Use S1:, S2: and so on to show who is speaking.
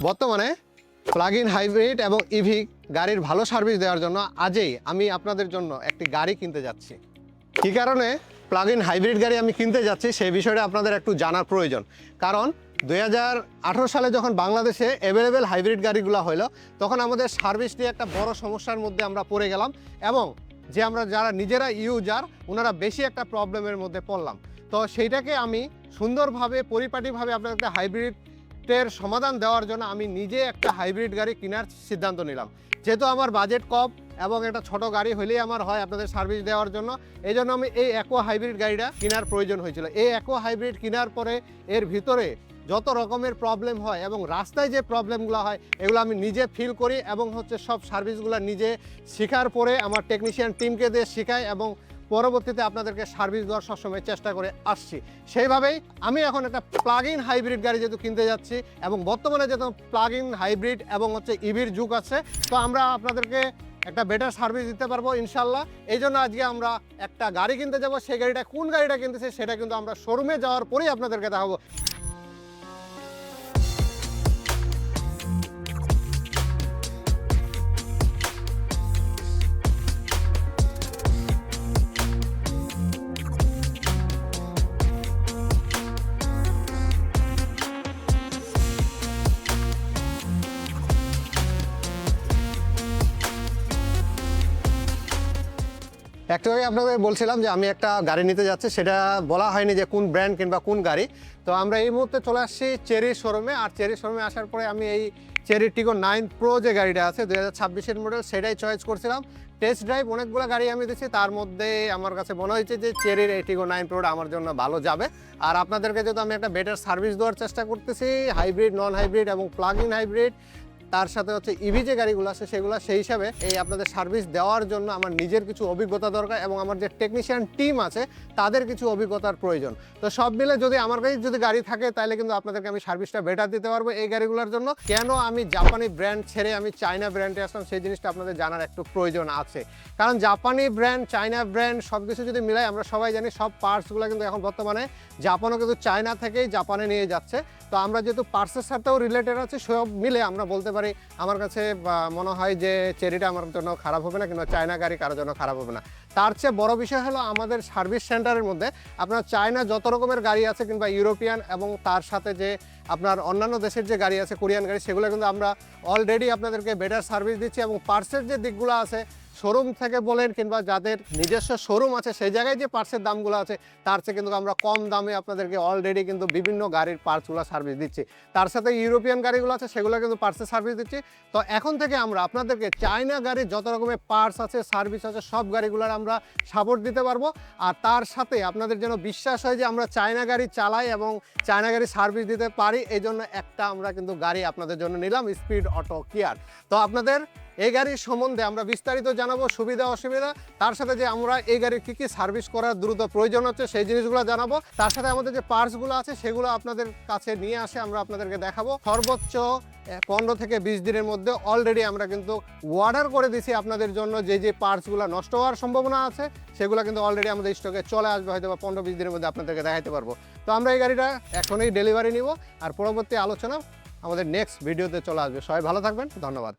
S1: বর্তমানে plug in hybrid এবং EV গাড়ির ভালো সার্ভিস দেওয়ার জন্য আজই আমি আপনাদের জন্য একটি গাড়ি কিনতে যাচ্ছি। কী কারণে প্লাগ ইন হাইব্রিড গাড়ি আমি কিনতে যাচ্ছি সেই বিষয়টা আপনাদের একটু জানার প্রয়োজন। কারণ 2018 সালে যখন বাংলাদেশে অ্যাভেলেবেল হাইব্রিড গাড়িগুলো হলো, তখন আমাদের সার্ভিস নিয়ে একটা বড় সমস্যার মধ্যে আমরা পড়ে গেলাম এবং যে আমরা যারা নিজেরা ইউজার ওনারা বেশি একটা প্রবলেমের মধ্যে পড়লাম। তো সেইটাকে আমি সুন্দরভাবে পরিপাটিভাবে আপনাদেরকে হাইব্রিডের সমাধান দেওয়ার জন্য আমি নিজে একটা হাইব্রিড গাড়ি কেনার সিদ্ধান্ত নিলাম। যেহেতু আমার বাজেট কম এবং একটা ছোট গাড়ি হলেই আমার হয় আপনাদের সার্ভিস দেওয়ার জন্য, এই জন্য আমি এই অ্যাকোয়া হাইব্রিড গাড়িটা কেনার প্রয়োজন হয়েছিল। এই অ্যাকোয়া হাইব্রিড কেনার পরে এর ভিতরে যত রকমের প্রবলেম হয় এবং রাস্তায় যে প্রবলেমগুলো হয় এগুলো আমি নিজে ফিল করি এবং সব সার্ভিসগুলো নিজে শেখার পরে আমার টেকনিশিয়ান টিমকে দিয়ে শেখাই এবং পরবর্তীতে আপনাদেরকে সার্ভিস দেওয়ার সবসময় চেষ্টা করে আসছি। সেইভাবেই আমি এখন একটা প্লাগ ইন হাইব্রিড গাড়ি যেহেতু কিনতে যাচ্ছি এবং বর্তমানে যেহেতু প্লাগ ইন হাইব্রিড এবং ইভির যুগ আছে, তো আমরা আপনাদেরকে একটা বেটার সার্ভিস দিতে পারবো ইনশাল্লাহ। এই জন্য আজকে আমরা একটা গাড়ি কিনতে যাবো। সেই গাড়িটা কোন গাড়িটা কিনতেছে সেটা কিন্তু আমরা শোরুমে যাওয়ার পরেই আপনাদেরকে দেখাবো। একটু আগে আপনাদের বলছিলাম যে আমি একটা গাড়ি নিতে যাচ্ছি, সেটা বলা হয়নি যে কোন ব্র্যান্ড কিংবা কোন গাড়ি। তো আমরা এই মুহূর্তে চলে আসছি চেরি শোরুমে। আর চেরি শোরুমে আসার পরে আমি এই চেরি টিগো 9 প্রো যে গাড়িটা আছে 2026-এর মডেল, সেটাই চয়েস করছিলাম। টেস্ট ড্রাইভ অনেকগুলো গাড়ি আমি দিচ্ছি, তার মধ্যে আমার কাছে মনে হয়েছে যে চেরির এই টিগো 9 প্রোটা আমার জন্য ভালো যাবে। আর আপনাদেরকে যেহেতু আমি একটা বেটার সার্ভিস দেওয়ার চেষ্টা করতেছি, হাইব্রিড, নন হাইব্রিড এবং প্লাগ ইন হাইব্রিড, তার সাথে ইভি যে গাড়িগুলো আছে সেগুলো, সেই হিসাবে এই আপনাদের সার্ভিস দেওয়ার জন্য আমার নিজের কিছু অভিজ্ঞতা দরকার এবং আমার যে টেকনিশিয়ান টিম আছে তাদের কিছু অভিজ্ঞতার প্রয়োজন। তো সব মিলে যদি আমার কাছে যদি গাড়ি থাকে তাহলে কিন্তু আপনাদেরকে আমি সার্ভিসটা বেটার দিতে পারবো এই গাড়িগুলোর জন্য। কেন আমি জাপানি ব্র্যান্ড ছেড়ে আমি চায়না ব্র্যান্ডে আসলাম সেই জিনিসটা আপনাদের জানার একটু প্রয়োজন আছে। কারণ জাপানি ব্র্যান্ড, চায়না ব্র্যান্ড সব কিছু যদি মিলাই, আমরা সবাই জানি সব পার্টসগুলো কিন্তু এখন বর্তমানে জাপানও কিন্তু চায়না থেকেই জাপানে নিয়ে যাচ্ছে। তো আমরা যেহেতু পার্টসের সাথেও রিলেটেড আছে, সব মিলে আমরা বলতে পারি আমার কাছে মনে হয় যে চেরিটা আমার জন্য খারাপ হবে না, কিংবা চায়না গাড়ি কারোর জন্য খারাপ হবে না। তার চেয়ে বড় বিষয় হলো আমাদের সার্ভিস সেন্টারের মধ্যে আপনার চায়না যত রকমের গাড়ি আছে কিংবা ইউরোপিয়ান এবং তার সাথে যে আপনার অন্যান্য দেশের যে গাড়ি আছে, কোরিয়ান গাড়ি, সেগুলো কিন্তু আমরা অলরেডি আপনাদেরকে বেটার সার্ভিস দিচ্ছি। এবং পার্টসের যে দিকগুলো আছে শোরুম থেকে বলেন কিংবা যাদের নিজস্ব শোরুম আছে সেই জায়গায় যে পার্টসের দামগুলো আছে তার চেয়ে কিন্তু আমরা কম দামে আপনাদেরকে অলরেডি কিন্তু বিভিন্ন গাড়ির পার্টসগুলো সার্ভিস দিচ্ছি। তার সাথে ইউরোপিয়ান গাড়িগুলো আছে সেগুলো কিন্তু পার্টসের সার্ভিস দিচ্ছি। তো এখন থেকে আমরা আপনাদেরকে চায়না গাড়ির যত রকমের পার্টস আছে, সার্ভিস আছে, সব গাড়িগুলোর আমরা সাপোর্ট দিতে পারবো। আর তার সাথে আপনাদের যেন বিশ্বাস হয় যে আমরা চায়না গাড়ি চালাই এবং চায়না গাড়ি সার্ভিস দিতে পারি, এই জন্য একটা আমরা কিন্তু গাড়ি আপনাদের জন্য নিলাম, স্পিড অটো কেয়ার। তো আপনাদের এই গাড়ির সম্বন্ধে আমরা বিস্তারিত জানাবো, সুবিধা অসুবিধা, তার সাথে যে আমরা এই গাড়ির কী কী সার্ভিস করার দ্রুত প্রয়োজন হচ্ছে সেই জিনিসগুলো জানাবো। তার সাথে আমাদের যে পার্টসগুলো আছে সেগুলো আপনাদের কাছে নিয়ে আসে আমরা আপনাদেরকে দেখাবো। সর্বোচ্চ 15 থেকে 20 দিনের মধ্যে অলরেডি আমরা কিন্তু অর্ডার করে দিছি আপনাদের জন্য। যে পার্টসগুলো নষ্ট হওয়ার সম্ভাবনা আছে সেগুলো কিন্তু অলরেডি আমাদের স্টকে চলে আসবে, হয়তো বা 15-20 দিনের মধ্যে আপনাদেরকে দেখাতে পারবো। তো আমরা এই গাড়িটা এখনই ডেলিভারি নিব আর পরবর্তী আলোচনা আমাদের নেক্সট ভিডিওতে চলে আসবে। সবাই ভালো থাকবেন, ধন্যবাদ।